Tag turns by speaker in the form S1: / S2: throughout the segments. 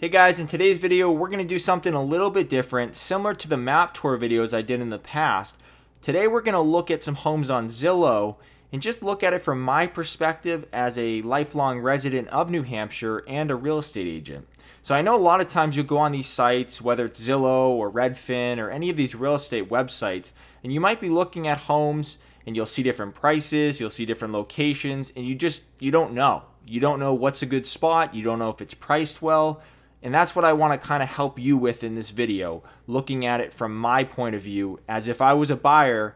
S1: Hey guys, in today's video we're going to do something a little bit different, similar to the map tour videos I did in the past. Today we're going to look at some homes on Zillow and just look at it from my perspective as a lifelong resident of New Hampshire and a real estate agent. So I know a lot of times you'll go on these sites, whether it's Zillow or Redfin or any of these real estate websites, and you might be looking at homes and you'll see different prices, you'll see different locations, and you don't know. You don't know what's a good spot, you don't know if it's priced well. And that's what I want to kind of help you with in this video, looking at it from my point of view as if I was a buyer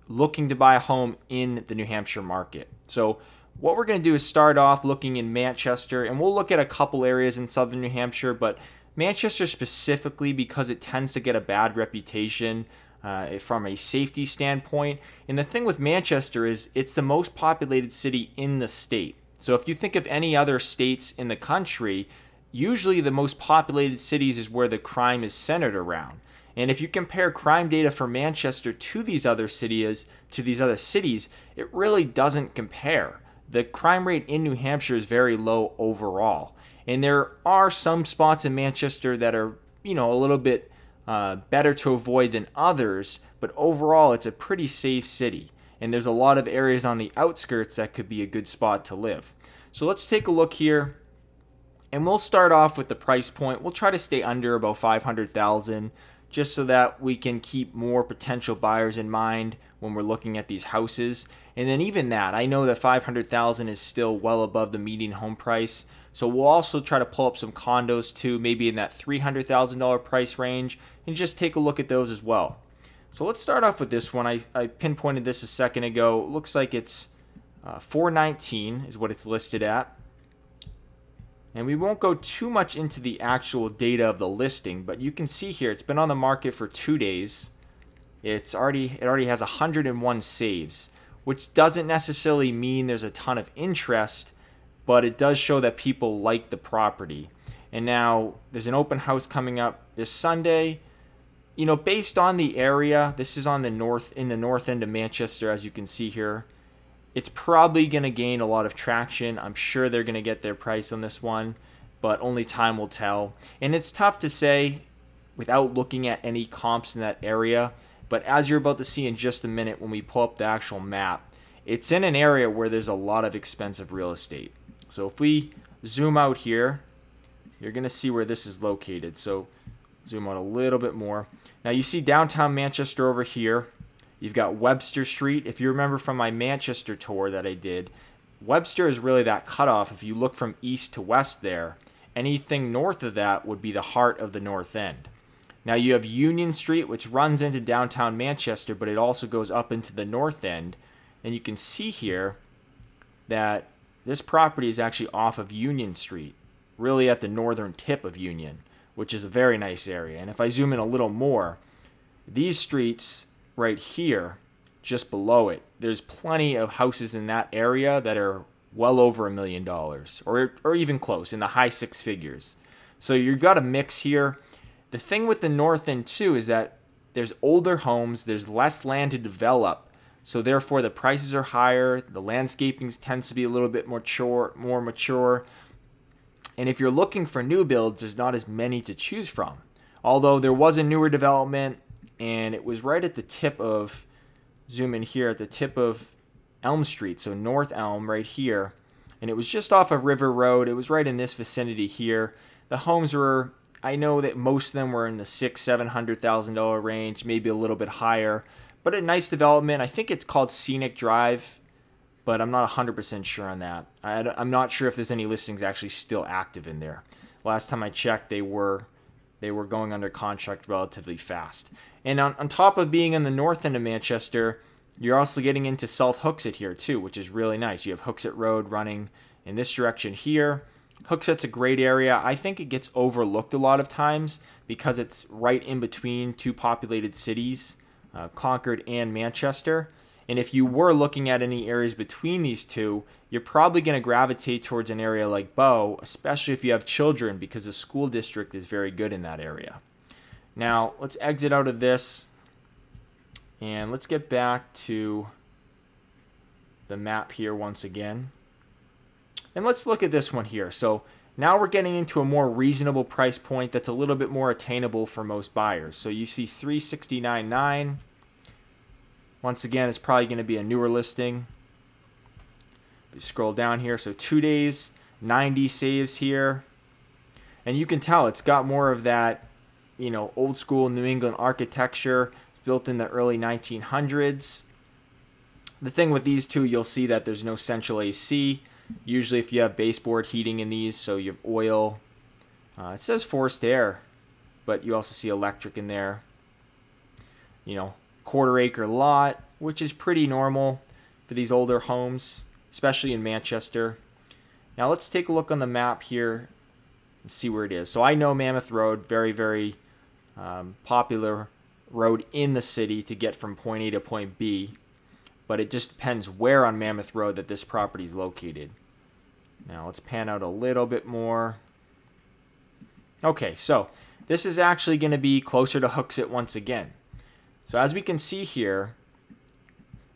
S1: looking to buy a home in the New Hampshire market. So what we're going to do is start off looking in Manchester, and we'll look at a couple areas in southern New Hampshire, but Manchester specifically because it tends to get a bad reputation from a safety standpoint. And the thing with Manchester is it's the most populated city in the state. So if you think of any other states in the country, usually the most populated cities is where the crime is centered around. And if you compare crime data for Manchester to these other cities, it really doesn't compare. The crime rate in New Hampshire is very low overall. And there are some spots in Manchester that are, a little bit better to avoid than others, but overall it's a pretty safe city. And there's a lot of areas on the outskirts that could be a good spot to live. So let's take a look here. And we'll start off with the price point. We'll try to stay under about $500,000 just so that we can keep more potential buyers in mind when we're looking at these houses. And then even that, I know that $500,000 is still well above the median home price. So we'll also try to pull up some condos too, maybe in that $300,000 price range, and just take a look at those as well. So let's start off with this one. I pinpointed this a second ago. It looks like it's $419 is what it's listed at. And we won't go too much into the actual data of the listing, but you can see here it's been on the market for 2 days. It already has 101 saves, which doesn't necessarily mean there's a ton of interest, but it does show that people like the property. And now there's an open house coming up this Sunday. Based on the area, this is in the north end of Manchester, as you can see here. It's probably going to gain a lot of traction. I'm sure they're going to get their price on this one, but only time will tell. And it's tough to say without looking at any comps in that area, but as you're about to see in just a minute when we pull up the actual map, it's in an area where there's a lot of expensive real estate. So if we zoom out here, you're going to see where this is located. So zoom out a little bit more. Now you see downtown Manchester over here. You've got Webster Street. If you remember from my Manchester tour that I did, Webster is really that cutoff. If you look from east to west there, anything north of that would be the heart of the north end. Now you have Union Street, which runs into downtown Manchester, but it also goes up into the north end. And you can see here that this property is actually off of Union Street, really at the northern tip of Union, which is a very nice area. And if I zoom in a little more, these streets right here, just below it, there's plenty of houses in that area that are well over $1 million, or even close, in the high six figures. So you've got a mix here. The thing with the north end too is that there's older homes, there's less land to develop, so therefore the prices are higher, the landscaping tends to be a little bit more mature. And if you're looking for new builds, there's not as many to choose from. Although there was a newer development, and it was right at the tip of, zoom in here, at the tip of Elm Street, so North Elm right here. And it was just off of River Road. It was right in this vicinity here. The homes were, I know that most of them were in the $600,000-$700,000 range, maybe a little bit higher. But a nice development. I think it's called Scenic Drive, but I'm not 100% sure on that. I'm not sure if there's any listings actually still active in there. Last time I checked, they were going under contract relatively fast. And on top of being in the north end of Manchester, you're also getting into South Hooksett here too, which is really nice. You have Hooksett Road running in this direction here. Hooksett's a great area. I think it gets overlooked a lot of times because it's right in between two populated cities, Concord and Manchester. And if you were looking at any areas between these two, you're probably going to gravitate towards an area like Bow, especially if you have children, because the school district is very good in that area. Now, let's exit out of this, and let's get back to the map here once again. And let's look at this one here. So Now we're getting into a more reasonable price point that's a little bit more attainable for most buyers. So you see 369.9. Once again, it's probably going to be a newer listing. You scroll down here, so 2 days, 90 saves here. And you can tell it's got more of that, you know, old school New England architecture. It's built in the early 1900s. The thing with these two, you'll see that there's no central AC. Usually if you have baseboard heating in these, so you have oil. It says forced air, but you also see electric in there. You know, quarter-acre lot, which is pretty normal for these older homes, especially in Manchester. Now let's take a look on the map here and see where it is. So I know Mammoth Road, very, very popular road in the city to get from point A to point B. But it just depends where on Mammoth Road that this property is located. Now let's pan out a little bit more. Okay, so this is actually going to be closer to Hooksett once again. So as we can see here,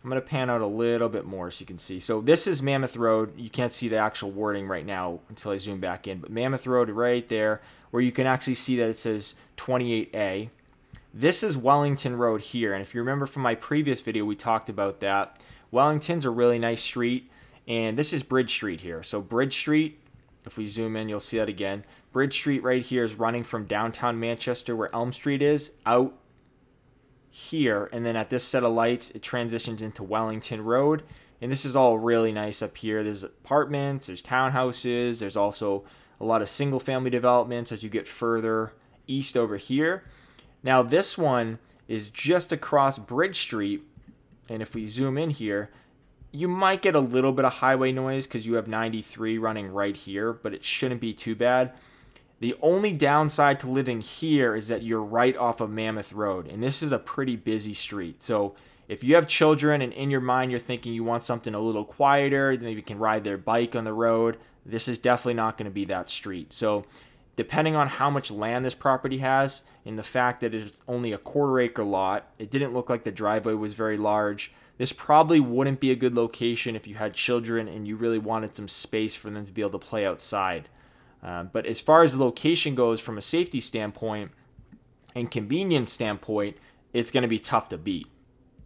S1: I'm going to pan out a little bit more so you can see. So this is Mammoth Road. You can't see the actual wording right now until I zoom back in. But Mammoth Road right there, where you can actually see that it says 28A. This is Wellington Road here, and if you remember from my previous video, we talked about that. Wellington's a really nice street, and this is Bridge Street here. So Bridge Street, if we zoom in, you'll see that again. Bridge Street right here is running from downtown Manchester, where Elm Street is, out here, and then at this set of lights, it transitions into Wellington Road, and this is all really nice up here. There's apartments, there's townhouses, there's also a lot of single-family developments as you get further east over here. Now this one is just across Bridge Street, and if we zoom in here, you might get a little bit of highway noise because you have 93 running right here, but it shouldn't be too bad. The only downside to living here is that you're right off of Mammoth Road, and this is a pretty busy street. So if you have children and in your mind you're thinking you want something a little quieter, maybe you can ride their bike on the road, this is definitely not going to be that street. So depending on how much land this property has and the fact that it's only a quarter-acre lot, it didn't look like the driveway was very large. This probably wouldn't be a good location if you had children and you really wanted some space for them to be able to play outside. But as far as the location goes from a safety standpoint and convenience standpoint, it's going to be tough to beat.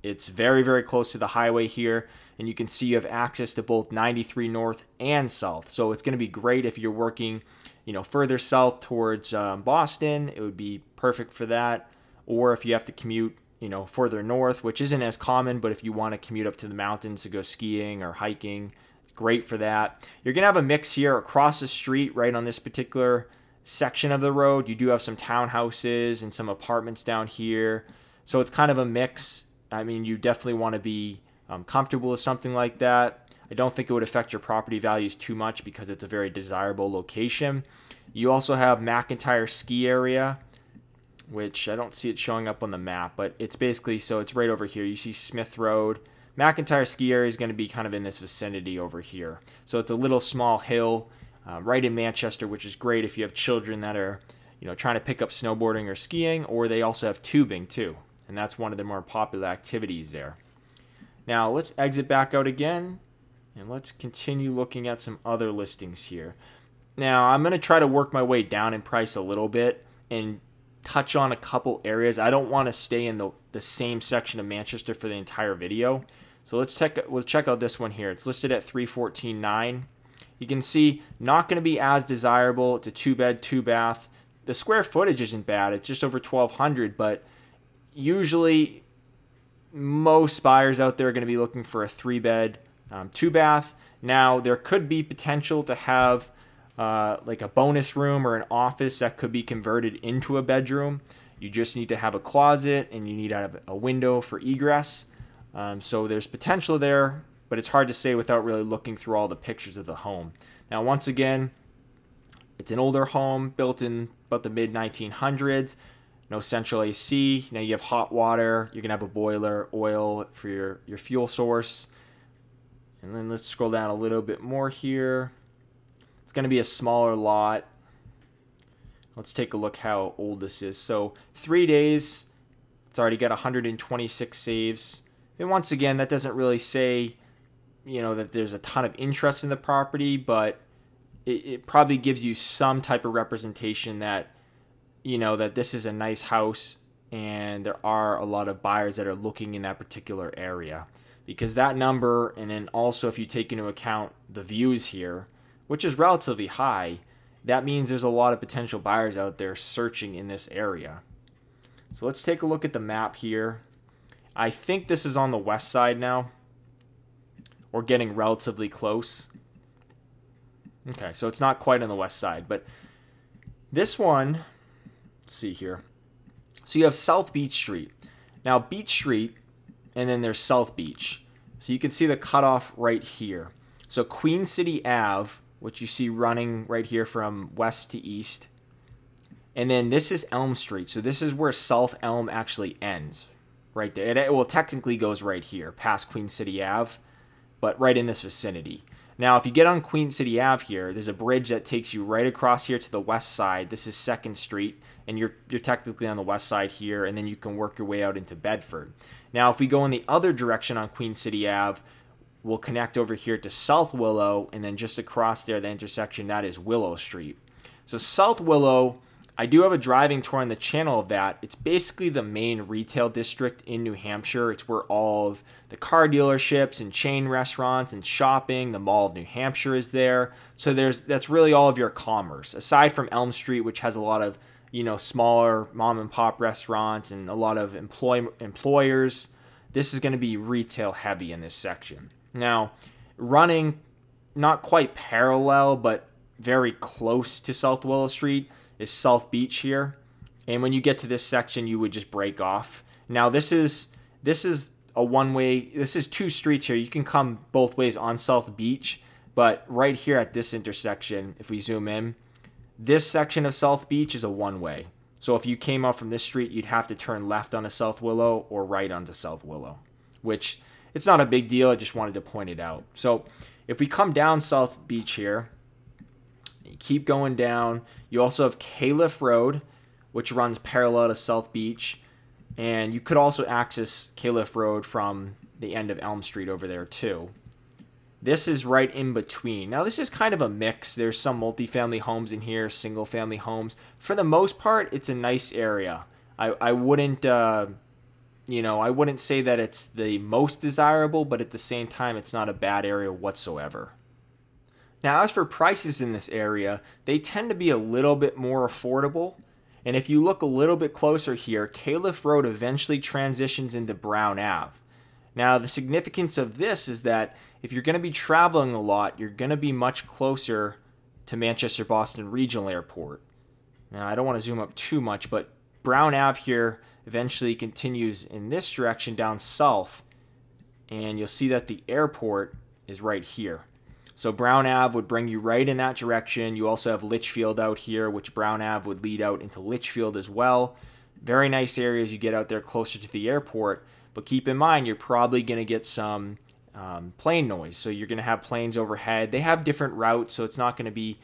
S1: It's very, very close to the highway here, and you can see you have access to both 93 north and south. So it's going to be great if you're working, you know, further south towards Boston. It would be perfect for that. Or if you have to commute, you know, further north, which isn't as common, but if you want to commute up to the mountains to go skiing or hiking, it's great for that. You're going to have a mix here across the street, right on this particular section of the road. You do have some townhouses and some apartments down here. So it's kind of a mix. I mean, you definitely want to be comfortable with something like that. I don't think it would affect your property values too much because it's a very desirable location. You also have McIntyre Ski Area, which I don't see it showing up on the map, but it's basically, so it's right over here. You see Smith Road. McIntyre Ski Area is going to be kind of in this vicinity over here. So it's a little small hill right in Manchester, which is great if you have children that are, you know, trying to pick up snowboarding or skiing, or they also have tubing too. And that's one of the more popular activities there. Now let's exit back out again. And let's continue looking at some other listings here. Now, I'm going to try to work my way down in price a little bit and touch on a couple areas. I don't want to stay in the same section of Manchester for the entire video. So we'll check out this one here. It's listed at $314,900. You can see not going to be as desirable. It's a 2-bed, 2-bath. The square footage isn't bad. It's just over 1,200, but usually most buyers out there are going to be looking for a 3-bed, 2-bath. Now, there could be potential to have like a bonus room or an office that could be converted into a bedroom. You just need to have a closet and you need to have a window for egress. So there's potential there, but it's hard to say without really looking through all the pictures of the home. Now, once again, it's an older home built in about the mid-1900s. No central AC. Now you have hot water. You're going to have a boiler, oil for your fuel source. And then let's scroll down a little bit more here. It's going to be a smaller lot. Let's take a look how old this is. So 3 days. It's already got 126 saves. And once again, that doesn't really say, you know, that there's a ton of interest in the property, but it probably gives you some type of representation that, you know, that this is a nice house and there are a lot of buyers that are looking in that particular area. Because that number, and then also if you take into account the views here, which is relatively high, that means there's a lot of potential buyers out there searching in this area. So let's take a look at the map here. I think this is on the west side now, or getting relatively close. Okay, so it's not quite on the west side, but this one, let's see here. So you have South Beach Street. Now Beach Street, and then there's South Beach. So you can see the cutoff right here. So Queen City Ave, which you see running right here from west to east. And then this is Elm Street. So this is where South Elm actually ends, right there. It well, technically goes right here, past Queen City Ave, but right in this vicinity. Now, if you get on Queen City Ave here, there's a bridge that takes you right across here to the west side. This is 2nd Street, and you're technically on the west side here, and then you can work your way out into Bedford. Now, if we go in the other direction on Queen City Ave, we'll connect over here to South Willow, and then just across there, the intersection, that is Willow Street. So South Willow, I do have a driving tour on the channel of that. It's basically the main retail district in New Hampshire. It's where all of the car dealerships and chain restaurants and shopping, the Mall of New Hampshire is there. So that's really all of your commerce. Aside from Elm Street, which has a lot of, you know, smaller mom and pop restaurants and a lot of employers, this is going to be retail heavy in this section. Now, running not quite parallel, but very close to South Willow Street is South Beach here. And when you get to this section, you would just break off. Now, this is a one-way, this is 2 streets here. You can come both ways on South Beach, but right here at this intersection, if we zoom in, this section of South Beach is a one-way. So if you came out from this street, you'd have to turn left onto South Willow or right onto South Willow, which it's not a big deal. I just wanted to point it out. So if we come down South Beach here, you keep going down, you also have Califf Road, which runs parallel to South Beach. And you could also access Califf Road from the end of Elm Street over there too. This is right in between. Now this is kind of a mix. There's some multifamily homes in here, single family homes. For the most part, it's a nice area. I wouldn't, you know, I wouldn't say that it's the most desirable, but at the same time, it's not a bad area whatsoever. Now, as for prices in this area, they tend to be a little bit more affordable. And if you look a little bit closer here, Califf Road eventually transitions into Brown Ave. Now, the significance of this is that if you're going to be traveling a lot, you're going to be much closer to Manchester-Boston Regional Airport. Now, I don't want to zoom up too much, but Brown Ave here eventually continues in this direction down south. And you'll see that the airport is right here. So Brown Ave would bring you right in that direction. You also have Litchfield out here, which Brown Ave would lead out into Litchfield as well. Very nice areas you get out there closer to the airport. But keep in mind, you're probably going to get some plane noise. So you're going to have planes overhead. They have different routes, so it's not going to be,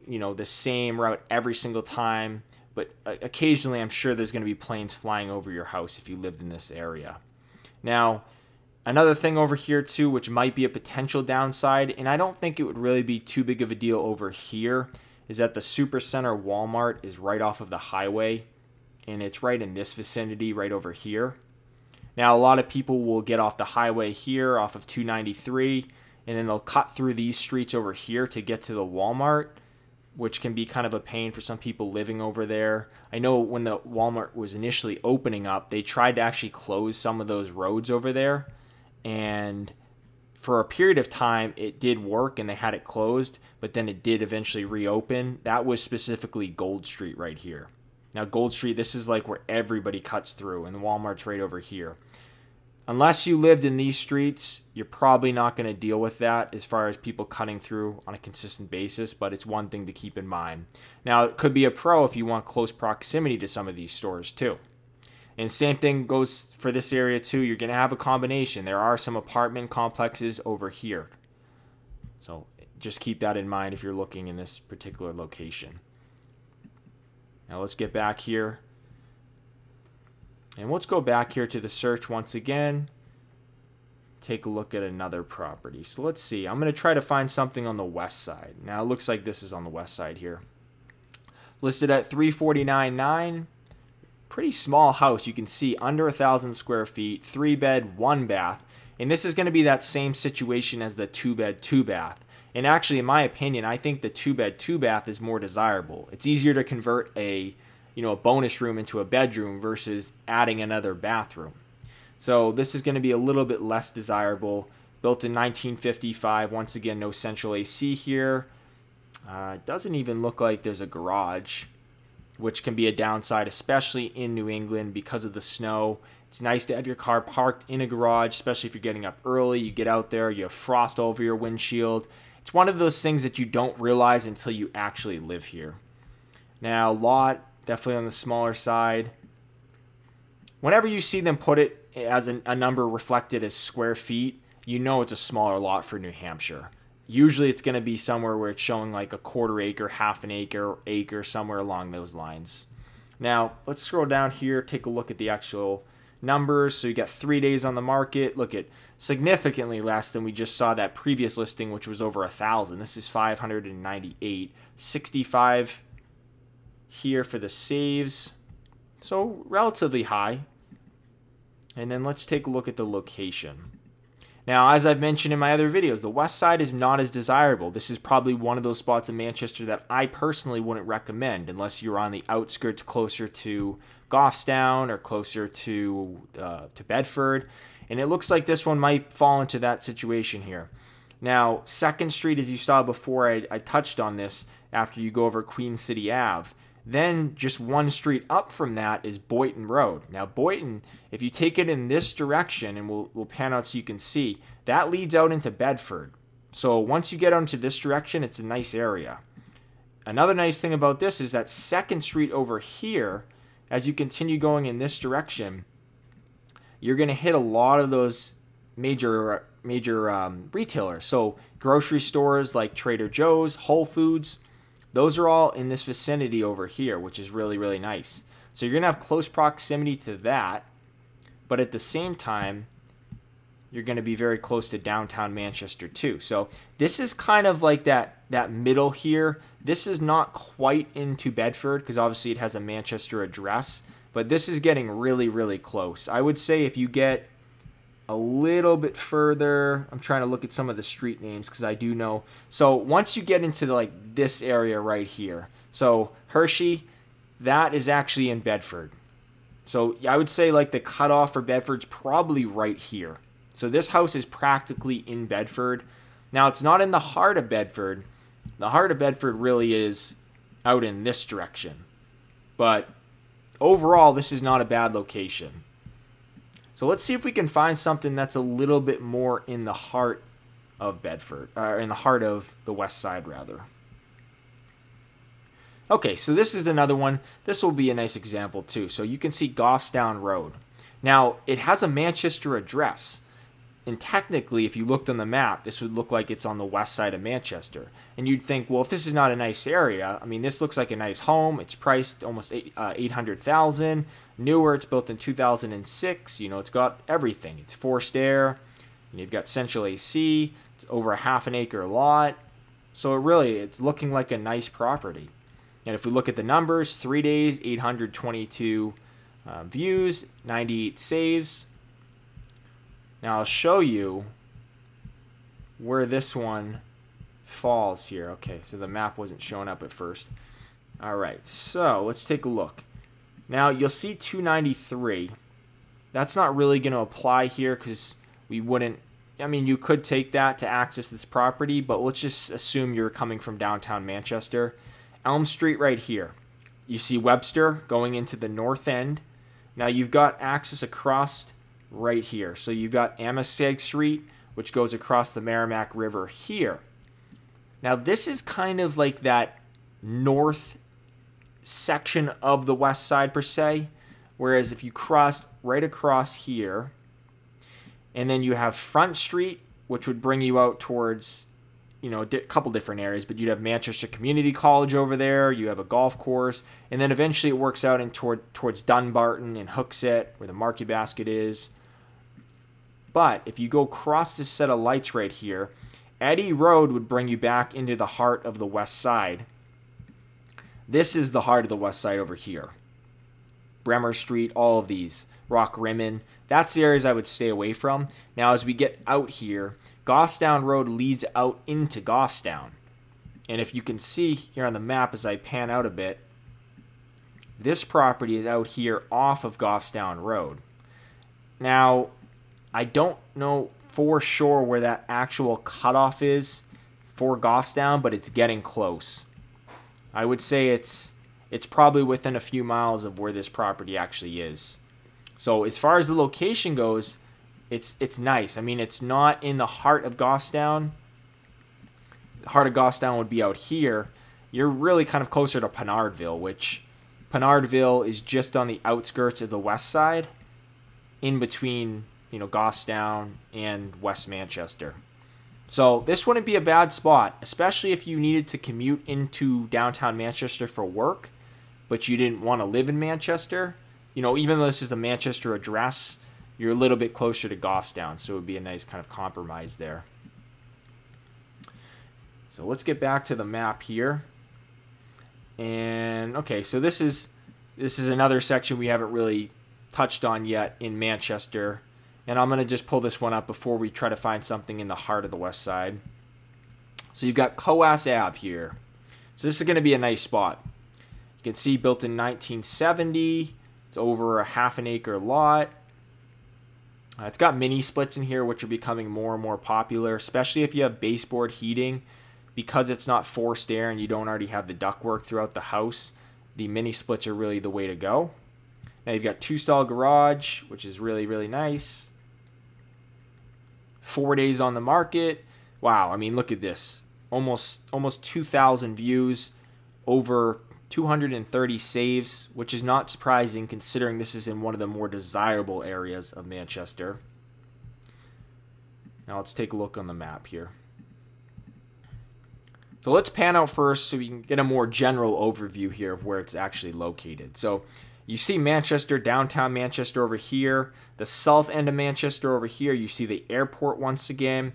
S1: you know, the same route every single time. But occasionally, I'm sure there's going to be planes flying over your house if you lived in this area. Now, another thing over here too, which might be a potential downside, and I don't think it would really be too big of a deal over here, is that the Supercenter Walmart is right off of the highway, and it's right in this vicinity right over here. Now, a lot of people will get off the highway here off of 293, and then they'll cut through these streets over here to get to the Walmart, which can be kind of a pain for some people living over there. I know when the Walmart was initially opening up, they tried to actually close some of those roads over there. And for a period of time, it did work and they had it closed, but then it did eventually reopen. That was specifically Gold Street right here. Now, Gold Street, this is like where everybody cuts through, and the Walmart's right over here. Unless you lived in these streets, you're probably not going to deal with that as far as people cutting through on a consistent basis, but it's one thing to keep in mind. Now, it could be a pro if you want close proximity to some of these stores too. And same thing goes for this area too. You're going to have a combination. There are some apartment complexes over here. So just keep that in mind if you're looking in this particular location. Now let's get back here. And let's go back here to the search once again. take a look at another property. So let's see. I'm going to try to find something on the west side. Now it looks like this is on the west side here. Listed at $349,900. Pretty small house. You can see under 1,000 square feet, 3-bed, 1-bath. And this is going to be that same situation as the 2-bed, 2-bath. And actually, in my opinion, I think the 2-bed, 2-bath is more desirable. It's easier to convert a bonus room into a bedroom versus adding another bathroom. So this is going to be a little bit less desirable. Built in 1955. Once again, no central AC here. It doesn't even look like there's a garage, which can be a downside, especially in New England because of the snow. It's nice to have your car parked in a garage, especially if you're getting up early. You get out there, you have frost over your windshield. It's one of those things that you don't realize until you actually live here. Now, lot, definitely on the smaller side. Whenever you see them put it as a number reflected as square feet, you know it's a smaller lot for New Hampshire. Usually it's going to be somewhere where it's showing like a 1/4 acre, 1/2 acre, somewhere along those lines. Now, let's scroll down here, take a look at the actual numbers. So you got 3 days on the market. Look at significantly less than we just saw that previous listing, which was over 1,000. This is 598. 65 here for the saves. So relatively high. And then let's take a look at the location. Now, as I've mentioned in my other videos, the west side is not as desirable. This is probably one of those spots in Manchester that I personally wouldn't recommend unless you're on the outskirts closer to Goffstown or closer to Bedford. And it looks like this one might fall into that situation here. Now, 2nd Street, as you saw before, I touched on this after you go over Queen City Ave. Then just 1 street up from that is Boynton Road. Now Boynton, if you take it in this direction, and we'll pan out so you can see, that leads out into Bedford. So once you get out into this direction, it's a nice area. Another nice thing about this is that 2nd Street over here, as you continue going in this direction, you're going to hit a lot of those major retailers. So grocery stores like Trader Joe's, Whole Foods, those are all in this vicinity over here, which is really, really nice. So you're going to have close proximity to that, but at the same time, you're going to be very close to downtown Manchester too. So this is kind of like that middle here. This is not quite into Bedford because obviously it has a Manchester address, but this is getting really, really close. I would say if you get a little bit further, I'm trying to look at some of the street names because I do know. So once you get into like this area right here, so Hershey, that is actually in Bedford. So I would say like the cutoff for Bedford's probably right here. So this house is practically in Bedford. Now it's not in the heart of Bedford. The heart of Bedford really is out in this direction. But overall, this is not a bad location. So let's see if we can find something that's a little bit more in the heart of Bedford, or in the heart of the west side, rather. Okay, so this is another one. This will be a nice example, too. So you can see Goffstown Road. Now, it has a Manchester address. And technically, if you looked on the map, this would look like it's on the west side of Manchester. And you'd think, well, if this is not a nice area, I mean, this looks like a nice home. It's priced almost $800,000. Newer, it's built in 2006. You know, it's got everything. It's forced air. And you've got central AC. It's over a 1/2 acre lot. So it's looking like a nice property. And if we look at the numbers, 3 days, 822 views, 98 saves. Now I'll show you where this one falls here. Okay, so the map wasn't showing up at first. All right, so let's take a look. Now you'll see 293. That's not really going to apply here because we wouldn't, I mean, you could take that to access this property, but let's just assume you're coming from downtown Manchester. Elm Street right here. You see Webster going into the north end. Now you've got access across right here. So you've got Amistad Street, which goes across the Merrimack River here. Now this is kind of like that north section of the west side per se, whereas if you crossed right across here, and then you have Front Street, which would bring you out towards, you know, a couple different areas, but you'd have Manchester Community College over there, you have a golf course, and then eventually it works out in towards Dunbarton and Hooksett, where the Market Basket is. But if you go across this set of lights right here, Eddy Road would bring you back into the heart of the west side. This is the heart of the west side over here. Bremer Street, all of these. Rock Rimmon. That's the areas I would stay away from. Now, as we get out here, Gossdown Road leads out into Gossdown. And if you can see here on the map as I pan out a bit, this property is out here off of Gossdown Road. Now, I don't know for sure where that actual cutoff is for Gossdown, but it's getting close. I would say it's probably within a few miles of where this property actually is. So as far as the location goes, it's nice. I mean, it's not in the heart of Gossdown. The heart of Gossdown would be out here. You're really kind of closer to Pinardville, which Pinardville is just on the outskirts of the west side, in between, you know, Gossdown and West Manchester. So this wouldn't be a bad spot, especially if you needed to commute into downtown Manchester for work, but you didn't want to live in Manchester. You know, even though this is the Manchester address, you're a little bit closer to Gossdown, so it would be a nice kind of compromise there. So let's get back to the map here. And okay, so this is another section we haven't really touched on yet in Manchester. And I'm going to just pull this one up before we try to find something in the heart of the west side. So you've got COS App here. So this is going to be a nice spot. You can see built in 1970. It's over a half an acre lot. It's got mini splits in here, which are becoming more and more popular, especially if you have baseboard heating. Because it's not forced air and you don't already have the ductwork throughout the house, the mini splits are really the way to go. Now you've got 2-stall garage, which is really, really nice. 4 days on the market. Wow, I mean, look at this. Almost 2,000 views, over 230 saves, which is not surprising considering this is in one of the more desirable areas of Manchester. Now let's take a look on the map here. So let's pan out first so we can get a more general overview here of where it's actually located. So you see Manchester, downtown Manchester over here, the south end of Manchester over here. You see the airport once again.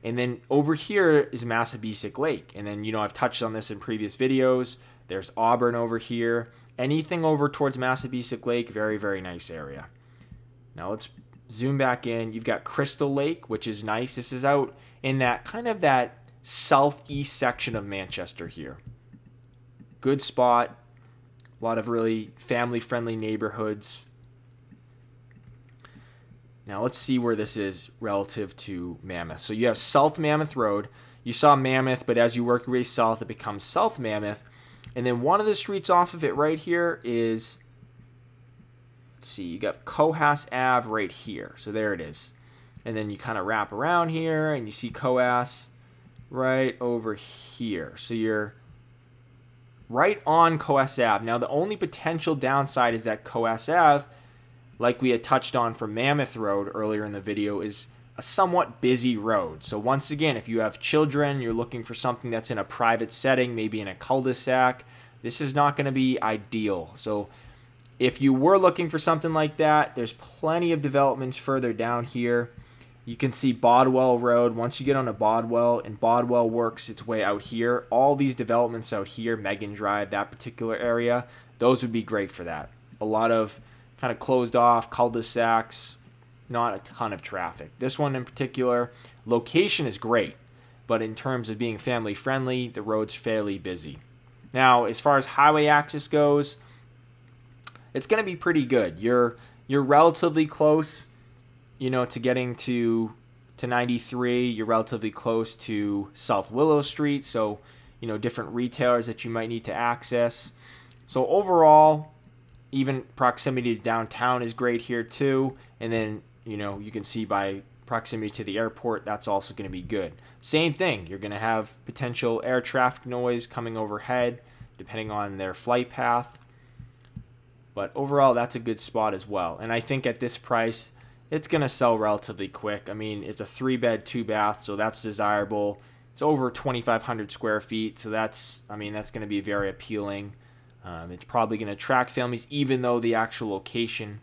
S1: And then over here is Massabesic Lake. And then, you know, I've touched on this in previous videos. There's Auburn over here. Anything over towards Massabesic Lake, very, very nice area. Now let's zoom back in. You've got Crystal Lake, which is nice. This is out in that kind of that southeast section of Manchester here. Good spot. A lot of really family-friendly neighborhoods. Now let's see where this is relative to Mammoth. So you have South Mammoth Road. You saw Mammoth, but as you work your way south, it becomes South Mammoth. And then one of the streets off of it right here is, let's see, you got COS Ave right here. So there it is. And then you kind of wrap around here and you see COS right over here. So you're right on COS Ave. Now the only potential downside is that COS Ave, like we had touched on for Mammoth Road earlier in the video, is a somewhat busy road. So once again, if you have children, you're looking for something that's in a private setting, maybe in a cul-de-sac, this is not going to be ideal. So if you were looking for something like that, there's plenty of developments further down here. You can see Bodwell Road. Once you get onto Bodwell, and Bodwell works its way out here, all these developments out here, Megan Drive, that particular area, those would be great for that. A lot of kind of closed off cul-de-sacs, not a ton of traffic. This one in particular, location is great, but in terms of being family friendly, the road's fairly busy. Now, as far as highway access goes, it's going to be pretty good. You're relatively close, you know, to getting to 93. You're relatively close to South Willow Street, so, you know, different retailers that you might need to access. So overall, even proximity to downtown is great here too. And then, you know, you can see by proximity to the airport, that's also going to be good. Same thing, you're going to have potential air traffic noise coming overhead, depending on their flight path. But overall, that's a good spot as well. And I think at this price, it's going to sell relatively quick. I mean, it's a 3-bed, 2-bath, so that's desirable. It's over 2,500 square feet, so that's, I mean, that's going to be very appealing. It's probably going to attract families, even though the actual location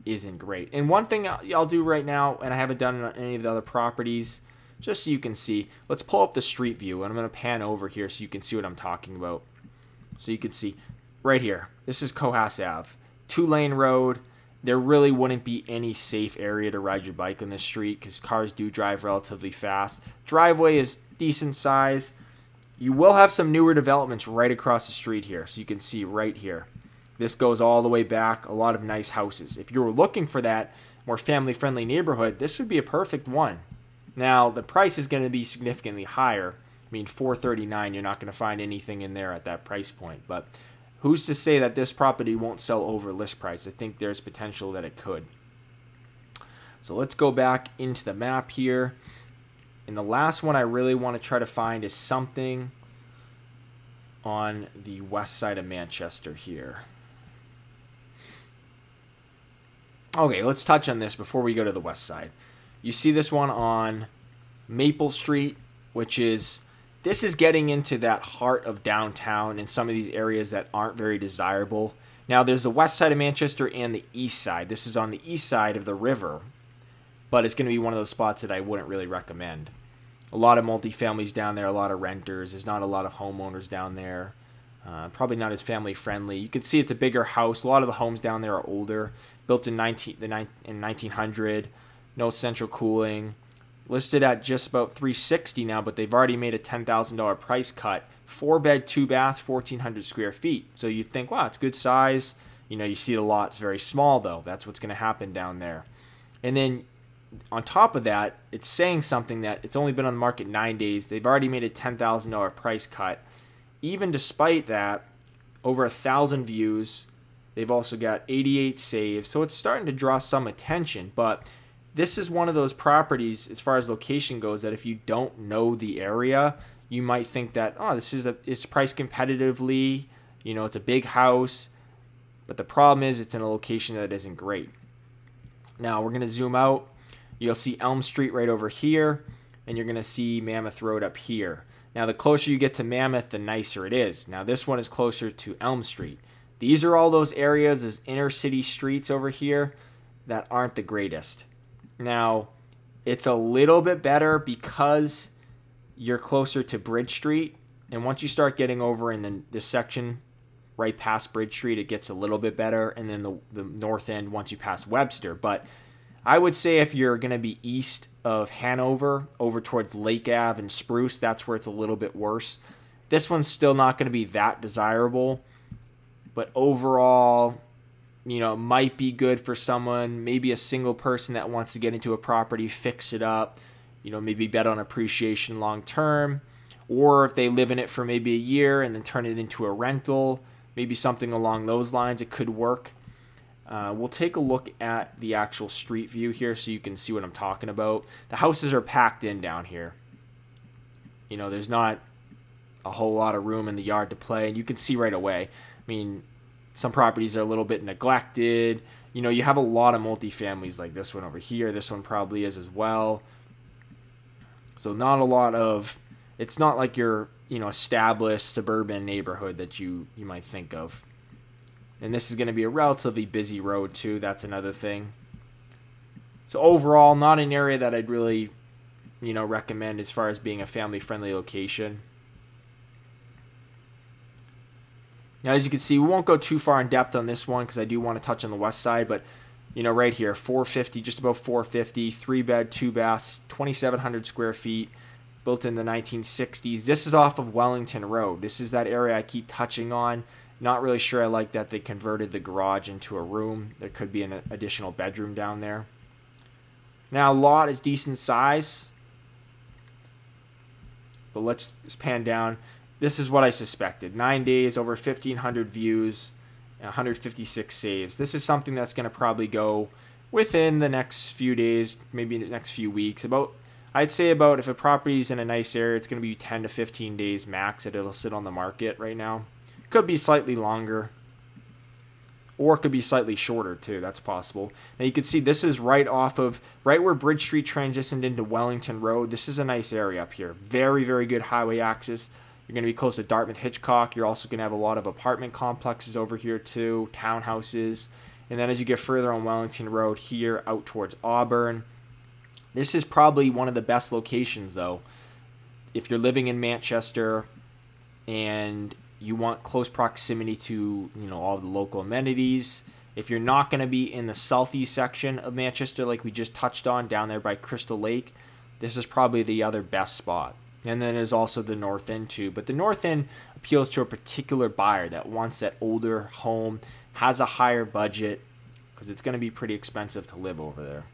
S1: isn't great. And one thing I'll do right now, and I haven't done it on any of the other properties, just so you can see, let's pull up the street view, and I'm going to pan over here so you can see what I'm talking about. So you can see right here, this is COS Ave, 2-lane road. There really wouldn't be any safe area to ride your bike on this street because cars do drive relatively fast. Driveway is decent size. You will have some newer developments right across the street here, so you can see right here. This goes all the way back, a lot of nice houses. If you were looking for that more family-friendly neighborhood, this would be a perfect one. Now, the price is going to be significantly higher. I mean, $439, you're not going to find anything in there at that price point. But who's to say that this property won't sell over list price? I think there's potential that it could. So let's go back into the map here. And the last one I really want to try to find is something on the west side of Manchester here. Okay, let's touch on this before we go to the west side. You see this one on Maple Street, which is, this is getting into that heart of downtown in some of these areas that aren't very desirable. Now, there's the west side of Manchester and the east side. This is on the east side of the river, but it's going to be one of those spots that I wouldn't really recommend. A lot of multifamilies down there, a lot of renters. There's not a lot of homeowners down there. Probably not as family friendly. You can see it's a bigger house. A lot of the homes down there are older, built in 1900. No central cooling. Listed at just about $360 now, but they've already made a $10,000 price cut. 4-bed, 2-bath, 1,400 square feet. So you'd think, wow, it's good size. You know, you see the lot, it's very small though. That's what's going to happen down there. And then on top of that, it's saying something that it's only been on the market 9 days. They've already made a $10,000 price cut. Even despite that, over 1,000 views. They've also got 88 saves. So it's starting to draw some attention. But this is one of those properties, as far as location goes, that if you don't know the area, you might think that, oh, it's priced competitively. You know, it's a big house. But the problem is it's in a location that isn't great. Now, we're going to zoom out. You'll see Elm Street right over here. And you're going to see Mammoth Road up here. Now, the closer you get to Mammoth, the nicer it is. Now, this one is closer to Elm Street. These are all those areas, those inner city streets over here that aren't the greatest. Now, it's a little bit better because you're closer to Bridge Street. And once you start getting over in this section right past Bridge Street, it gets a little bit better. And then the north end once you pass Webster. But I would say if you're going to be east of Hanover, over towards Lake Ave and Spruce, that's where it's a little bit worse. This one's still not going to be that desirable. But overall, you know, it might be good for someone, maybe a single person that wants to get into a property, fix it up, you know, maybe bet on appreciation long term. Or if they live in it for maybe a year and then turn it into a rental, maybe something along those lines, it could work. We'll take a look at the actual street view here so you can see what I'm talking about. The houses are packed in down here. You know, there's not a whole lot of room in the yard to play, and you can see right away. I mean, some properties are a little bit neglected. You know, you have a lot of multifamilies like this one over here. This one probably is as well. So not a lot of, it's not like your, you know, established suburban neighborhood that you might think of. And this is going to be a relatively busy road too. That's another thing. So overall, not an area that I'd really, you know, recommend as far as being a family-friendly location. Now, as you can see, we won't go too far in depth on this one because I do want to touch on the west side. But, you know, right here, 450, just about 450, 3-bed, 2-baths, 2,700 square feet, built in the 1960s. This is off of Wellington Road. This is that area I keep touching on. Not really sure I like that they converted the garage into a room. There could be an additional bedroom down there. Now, lot is decent size. But let's pan down. This is what I suspected. 9 days, over 1,500 views, 156 saves. This is something that's going to probably go within the next few days, maybe the next few weeks. I'd say about, if a property is in a nice area, it's going to be 10 to 15 days max that it'll sit on the market right now. Could be slightly longer, or it could be slightly shorter too. That's possible. Now you can see this is right where Bridge Street transitioned into Wellington Road. This is a nice area up here. Very, very good highway access. You're going to be close to Dartmouth Hitchcock. You're also going to have a lot of apartment complexes over here too, townhouses. And then as you get further on Wellington Road here out towards Auburn, this is probably one of the best locations though. If you're living in Manchester and you want close proximity to, all the local amenities. If you're not going to be in the southeast section of Manchester like we just touched on down there by Crystal Lake, this is probably the other best spot. And then there's also the north end too. But the north end appeals to a particular buyer that wants that older home, has a higher budget, because it's going to be pretty expensive to live over there.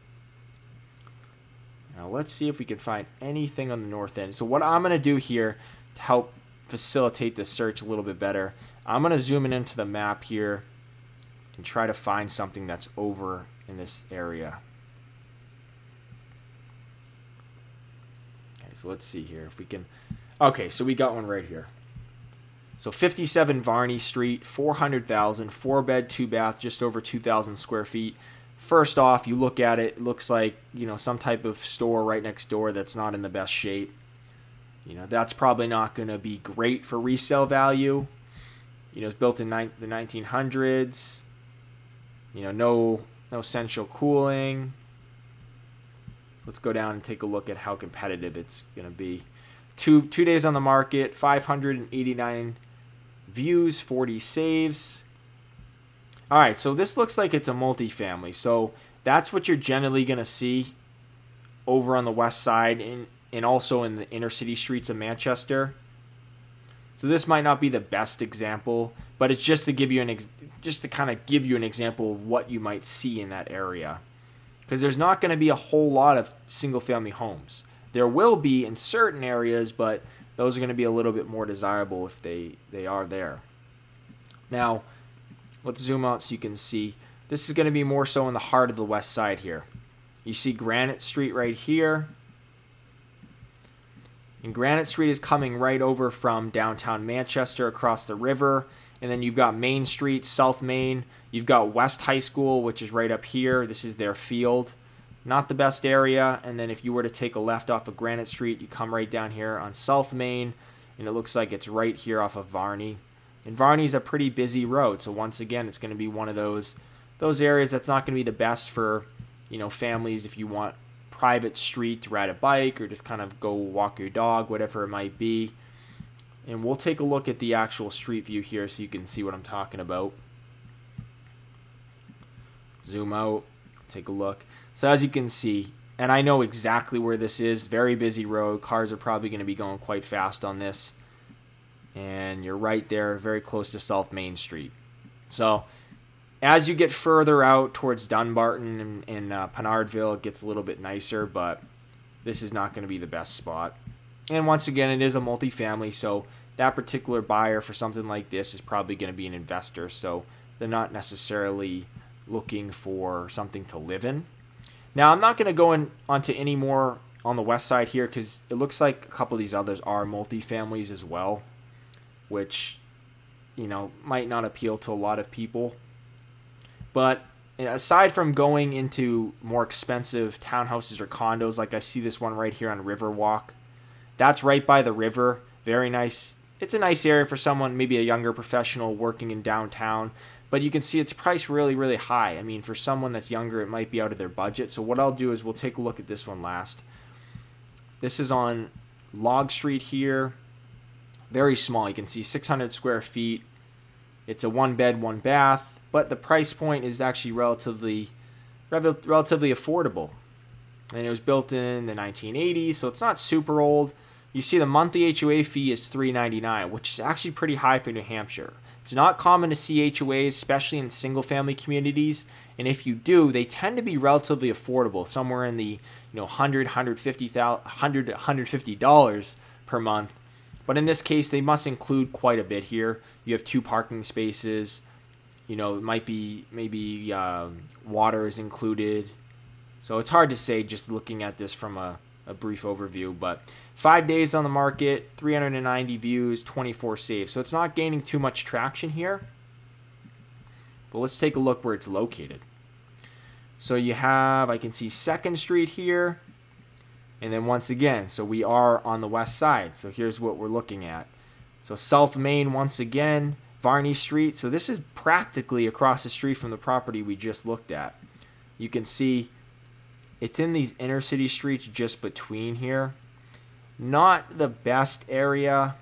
S1: Now let's see if we can find anything on the north end. So what I'm going to do here to help facilitate the search a little bit better, I'm going to zoom in into the map here and try to find something that's over in this area. Okay, so let's see here if we can. Okay, so we got one right here. So 57 Varney Street, 400,000, 4-bed, 2-bath, just over 2,000 square feet. First off, you look at it, it looks like, some type of store right next door that's not in the best shape. That's probably not going to be great for resale value. It's built in the 1900s. No central cooling. Let's go down and take a look at how competitive it's going to be. Two days on the market, 589 views, 40 saves. All right, so this looks like it's a multifamily. So that's what you're generally going to see over on the west side and also in the inner city streets of Manchester. So this might not be the best example, but it's just to give you kind of give you an example of what you might see in that area. Because there's not going to be a whole lot of single family homes. There will be in certain areas, but those are going to be a little bit more desirable if they are there. Now, let's zoom out so you can see. This is going to be more so in the heart of the west side here. You see Granite Street right here. And Granite Street is coming right over from downtown Manchester across the river. And then you've got Main Street, South Main. You've got West High School, which is right up here. This is their field. Not the best area. And then if you were to take a left off of Granite Street, you come right down here on South Main. And it looks like it's right here off of Varney. And Varney is a pretty busy road. So once again, it's going to be one of those areas that's not going to be the best for, families if you want private street to ride a bike or just kind of go walk your dog, whatever it might be. And we'll take a look at the actual street view here so you can see what I'm talking about. Zoom out, take a look. So as you can see, and I know exactly where this is, very busy road. Cars are probably going to be going quite fast on this. And you're right there, very close to South Main Street. So as you get further out towards Dunbarton and Penardville, it gets a little bit nicer, but this is not going to be the best spot. And once again, it is a multifamily, so that particular buyer for something like this is probably going to be an investor, so they're not necessarily looking for something to live in. Now, I'm not going to go onto any more on the west side here because it looks like a couple of these others are multifamilies as well, which, might not appeal to a lot of people. But aside from going into more expensive townhouses or condos, like I see this one right here on Riverwalk, that's right by the river. Very nice. It's a nice area for someone, maybe a younger professional working in downtown. But you can see it's priced really, really high. I mean, for someone that's younger, it might be out of their budget. So what I'll do is we'll take a look at this one last. This is on Log Street here. Very small. You can see 600 square feet. It's a 1-bed, 1-bath. But the price point is actually relatively affordable. And it was built in the 1980s, so it's not super old. You see the monthly HOA fee is $3.99, which is actually pretty high for New Hampshire. It's not common to see HOAs, especially in single-family communities. And if you do, they tend to be relatively affordable, somewhere in the $100, $150 per month. But in this case, they must include quite a bit here. You have 2 parking spaces. It might be maybe water is included. So it's hard to say just looking at this from a brief overview. But 5 days on the market, 390 views, 24 saves. So it's not gaining too much traction here. But let's take a look where it's located. So you have, I can see 2nd Street here. And then once again, so we are on the west side. So here's what we're looking at. So South Main, once again, Varney Street. So this is practically across the street from the property we just looked at. You can see it's in these inner city streets just between here. Not the best area.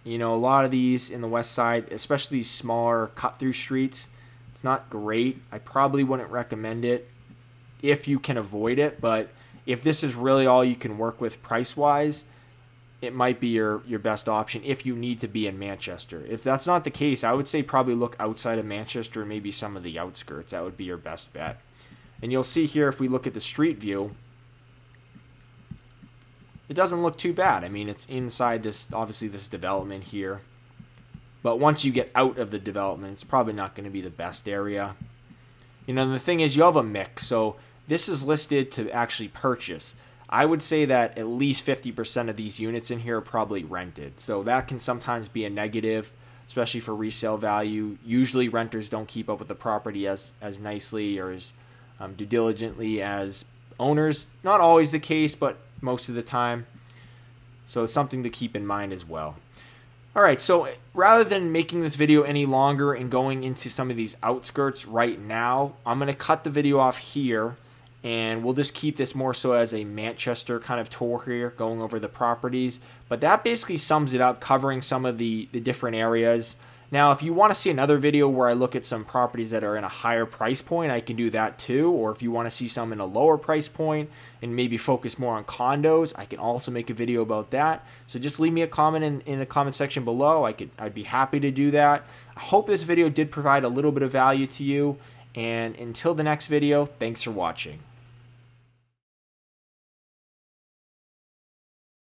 S1: You know, a lot of these in the west side, especially these smaller cut-through streets, it's not great. I probably wouldn't recommend it if you can avoid it, but if this is really all you can work with price-wise, it might be your best option if you need to be in Manchester. If that's not the case, I would say probably look outside of Manchester, maybe some of the outskirts. That would be your best bet. And you'll see here, if we look at the street view, it doesn't look too bad. I mean, it's inside this, obviously, this development here. But once you get out of the development, it's probably not going to be the best area. You know, and the thing is, you have a mix. So this is listed to actually purchase. I would say that at least 50% of these units in here are probably rented. So that can sometimes be a negative, especially for resale value. Usually renters don't keep up with the property as nicely or as due diligently as owners. Not always the case, but most of the time. So it's something to keep in mind as well. All right, so rather than making this video any longer and going into some of these outskirts right now, I'm going to cut the video off here. And we'll just keep this more so as a Manchester kind of tour here, going over the properties. But that basically sums it up, covering some of the different areas. Now, if you want to see another video where I look at some properties that are in a higher price point, I can do that too. Or if you want to see some in a lower price point and maybe focus more on condos, I can also make a video about that. So just leave me a comment in the comment section below. I'd be happy to do that. I hope this video did provide a little bit of value to you. And until the next video, thanks for watching.